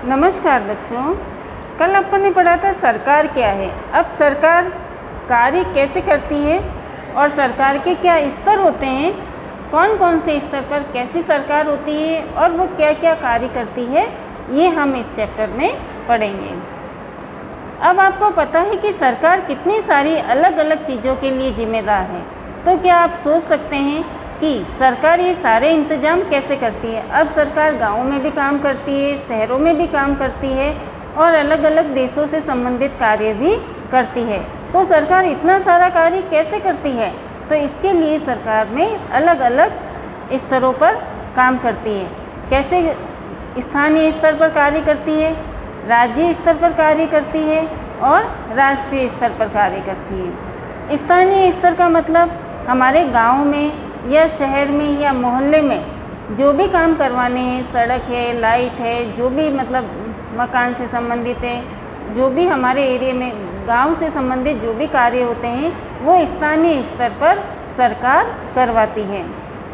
नमस्कार बच्चों, कल अपन ने पढ़ा था सरकार क्या है। अब सरकार कार्य कैसे करती है और सरकार के क्या स्तर होते हैं, कौन कौन से स्तर पर कैसी सरकार होती है और वो क्या क्या कार्य करती है, ये हम इस चैप्टर में पढ़ेंगे। अब आपको पता है कि सरकार कितनी सारी अलग अलग चीज़ों के लिए जिम्मेदार है, तो क्या आप सोच सकते हैं कि सरकार ये सारे इंतजाम कैसे करती है। अब सरकार गाँवों में भी काम करती है, शहरों में भी काम करती है और अलग अलग देशों से संबंधित कार्य भी करती है। तो सरकार इतना सारा कार्य कैसे करती है, तो इसके लिए सरकार में अलग अलग स्तरों पर काम करती है। कैसे स्थानीय स्तर पर कार्य करती है, राज्य स्तर पर कार्य करती है और राष्ट्रीय स्तर पर कार्य करती है। स्थानीय स्तर का मतलब हमारे गांव में या शहर में या मोहल्ले में जो भी काम करवाने हैं, सड़क है, लाइट है, जो भी मतलब मकान से संबंधित है, जो भी हमारे एरिया में गांव से संबंधित जो भी कार्य होते हैं वो स्थानीय स्तर पर सरकार करवाती है।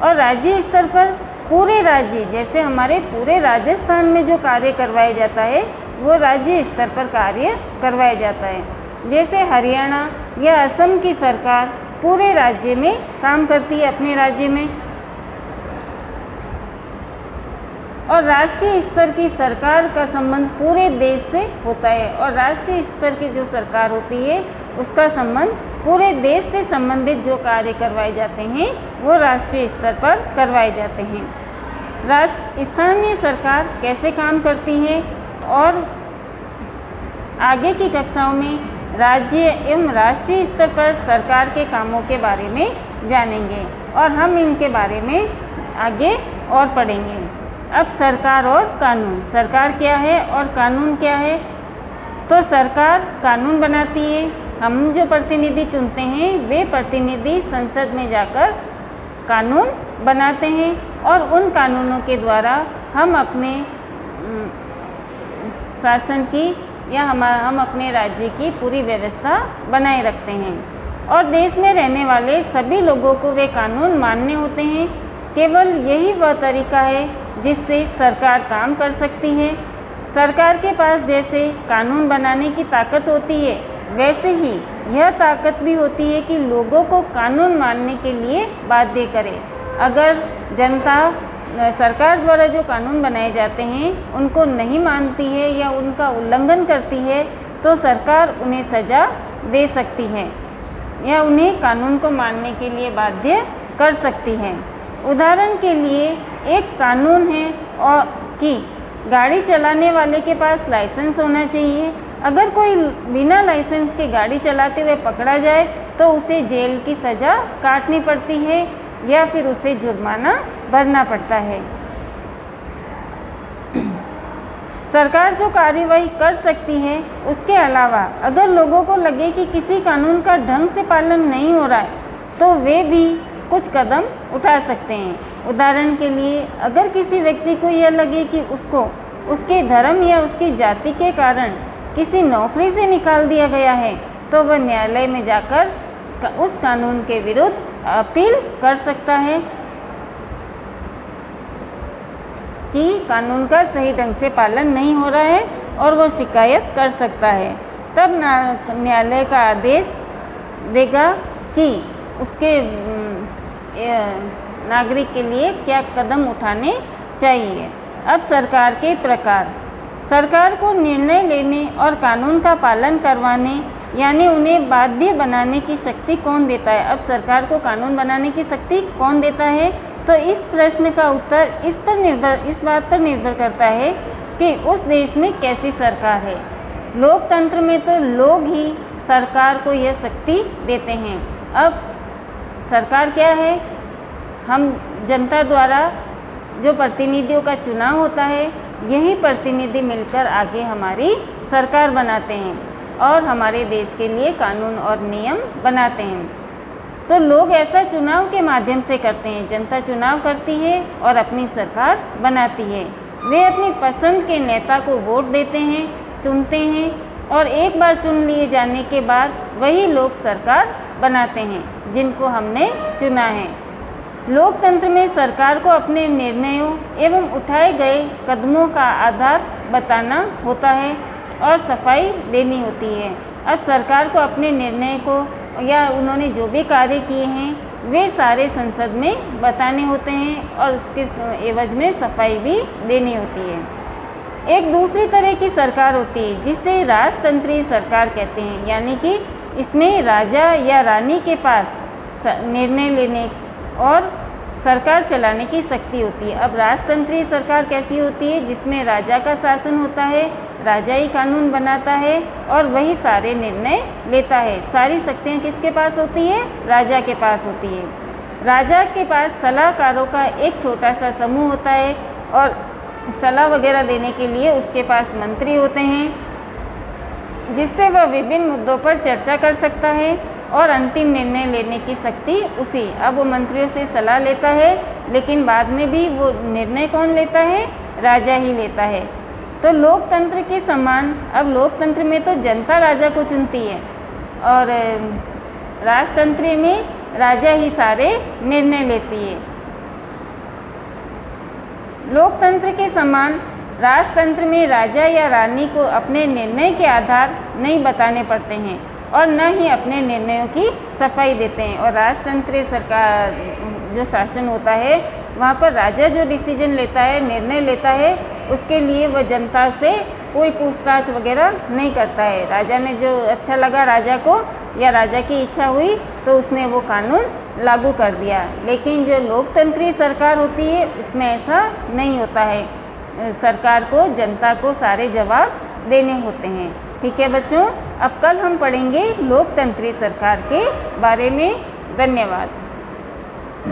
और राज्य स्तर पर पूरे राज्य, जैसे हमारे पूरे राजस्थान में जो कार्य करवाया जाता है वो राज्य स्तर पर कार्य करवाया जाता है। जैसे हरियाणा या असम की सरकार पूरे राज्य में काम करती है, अपने राज्य में। और राष्ट्रीय स्तर की सरकार का संबंध पूरे देश से होता है और राष्ट्रीय स्तर की जो सरकार होती है उसका संबंध पूरे देश से संबंधित जो कार्य करवाए जाते हैं वो राष्ट्रीय स्तर पर करवाए जाते हैं। स्थानीय सरकार कैसे काम करती है और आगे की कक्षाओं में राज्य एवं राष्ट्रीय स्तर पर सरकार के कामों के बारे में जानेंगे और हम इनके बारे में आगे और पढ़ेंगे। अब सरकार और कानून, सरकार क्या है और कानून क्या है। तो सरकार कानून बनाती है, हम जो प्रतिनिधि चुनते हैं वे प्रतिनिधि संसद में जाकर कानून बनाते हैं और उन कानूनों के द्वारा हम अपने शासन की या हम अपने राज्य की पूरी व्यवस्था बनाए रखते हैं। और देश में रहने वाले सभी लोगों को वे कानून मानने होते हैं। केवल यही वह तरीका है जिससे सरकार काम कर सकती है। सरकार के पास जैसे कानून बनाने की ताकत होती है, वैसे ही यह ताकत भी होती है कि लोगों को कानून मानने के लिए बाध्य करे। अगर जनता सरकार द्वारा जो कानून बनाए जाते हैं उनको नहीं मानती है या उनका उल्लंघन करती है तो सरकार उन्हें सज़ा दे सकती है या उन्हें कानून को मानने के लिए बाध्य कर सकती है। उदाहरण के लिए एक कानून है और कि गाड़ी चलाने वाले के पास लाइसेंस होना चाहिए। अगर कोई बिना लाइसेंस के गाड़ी चलाते हुए पकड़ा जाए तो उसे जेल की सज़ा काटनी पड़ती है या फिर उसे जुर्माना भरना पड़ता है। सरकार जो कार्यवाही कर सकती है उसके अलावा अगर लोगों को लगे कि किसी कानून का ढंग से पालन नहीं हो रहा है तो वे भी कुछ कदम उठा सकते हैं। उदाहरण के लिए अगर किसी व्यक्ति को यह लगे कि उसको उसके धर्म या उसकी जाति के कारण किसी नौकरी से निकाल दिया गया है तो वह न्यायालय में जाकर उस कानून के विरुद्ध अपील कर सकता है कि कानून का सही ढंग से पालन नहीं हो रहा है और वो शिकायत कर सकता है। तब न्यायालय का आदेश देगा कि उसके नागरिक के लिए क्या कदम उठाने चाहिए। अब सरकार के प्रकार, सरकार को निर्णय लेने और कानून का पालन करवाने यानी उन्हें बाध्य बनाने की शक्ति कौन देता है। अब सरकार को कानून बनाने की शक्ति कौन देता है, तो इस प्रश्न का उत्तर इस बात पर निर्भर करता है कि उस देश में कैसी सरकार है। लोकतंत्र में तो लोग ही सरकार को यह शक्ति देते हैं। अब सरकार क्या है, हम जनता द्वारा जो प्रतिनिधियों का चुनाव होता है यही प्रतिनिधि मिलकर आगे हमारी सरकार बनाते हैं और हमारे देश के लिए कानून और नियम बनाते हैं। तो लोग ऐसा चुनाव के माध्यम से करते हैं, जनता चुनाव करती है और अपनी सरकार बनाती है। वे अपनी पसंद के नेता को वोट देते हैं, चुनते हैं और एक बार चुन लिए जाने के बाद वही लोग सरकार बनाते हैं जिनको हमने चुना है। लोकतंत्र में सरकार को अपने निर्णयों एवं उठाए गए कदमों का आधार बताना होता है और सफाई देनी होती है। अब सरकार को अपने निर्णय को या उन्होंने जो भी कार्य किए हैं वे सारे संसद में बताने होते हैं और उसके एवज में सफाई भी देनी होती है। एक दूसरी तरह की सरकार होती है जिसे राजतंत्रीय सरकार कहते हैं, यानी कि इसमें राजा या रानी के पास निर्णय लेने और सरकार चलाने की शक्ति होती है। अब राजतंत्रीय सरकार कैसी होती है? जिसमें राजा का शासन होता है, राजा ही कानून बनाता है और वही सारे निर्णय लेता है। सारी शक्तियाँ किसके पास होती है? राजा के पास होती है। राजा के पास सलाहकारों का एक छोटा सा समूह होता है और सलाह वगैरह देने के लिए उसके पास मंत्री होते हैं, जिससे वह विभिन्न मुद्दों पर चर्चा कर सकता है और अंतिम निर्णय लेने की शक्ति उसी। अब वो मंत्रियों से सलाह लेता है, लेकिन बाद में भी वो निर्णय कौन लेता है? राजा ही लेता है। तो लोकतंत्र के समान अब लोकतंत्र में तो जनता राजा को चुनती है और राजतंत्र में राजा ही सारे निर्णय लेती है। लोकतंत्र के समान राजतंत्र में राजा या रानी को अपने निर्णय के आधार नहीं बताने पड़ते हैं और न ही अपने निर्णयों की सफाई देते हैं। और राजतंत्रीय सरकार जो शासन होता है वहाँ पर राजा जो डिसीजन लेता है, निर्णय लेता है, उसके लिए वह जनता से कोई पूछताछ वगैरह नहीं करता है। राजा ने जो अच्छा लगा राजा को या राजा की इच्छा हुई तो उसने वो कानून लागू कर दिया। लेकिन जो लोकतंत्रीय सरकार होती है इसमें ऐसा नहीं होता है। सरकार को जनता को सारे जवाब देने होते हैं। ठीक है बच्चों, अब कल हम पढ़ेंगे लोकतंत्रीय सरकार के बारे में। धन्यवाद।